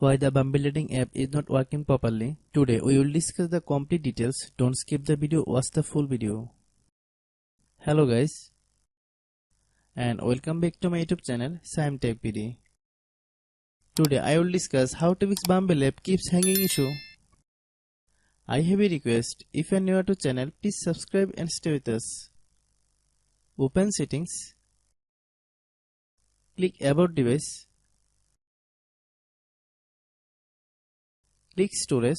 Why the Bumble dating app is not working properly. Today we will discuss the complete details. Don't skip the video, watch the full video. Hello guys, and welcome back to my YouTube channel Shaem Tech PD. Today I will discuss how to fix Bumble app keeps hanging issue. I have a request. If you are new to channel, please subscribe and stay with us. Open settings. Click about device. Click storage.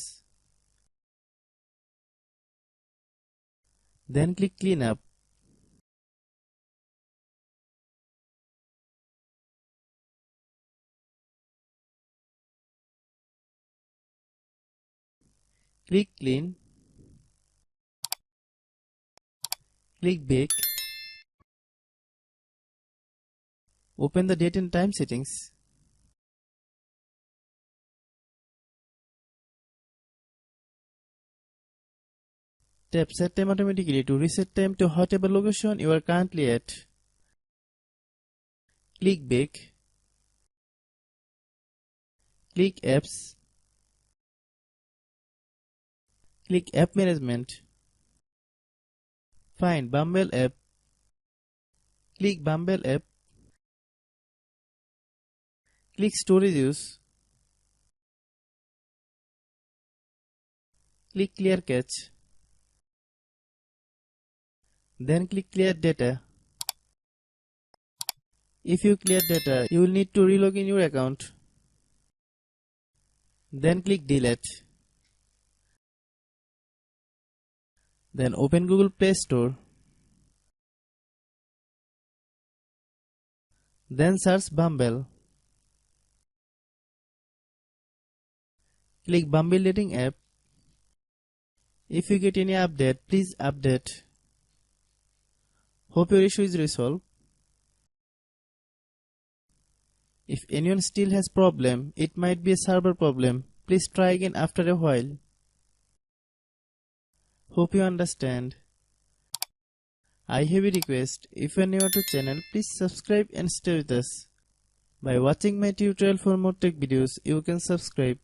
Then click clean up. Click clean. Click back. Open the date and time settings. Tap set time automatically to reset time to whatever location you are currently at. Click back. Click apps. Click app management. Find Bumble app. Click Bumble app. Click storage use. Click clear cache. Then click clear data. If you clear data, you will need to relog in your account. Then click delete. Then open Google Play Store. Then search Bumble. Click Bumble dating app. If you get any update, please update. Hope your issue is resolved. If anyone still has problem, it might be a server problem. Please try again after a while. Hope you understand. I have a request. If you are new to channel, please subscribe and stay with us. By watching my tutorial for more tech videos, you can subscribe.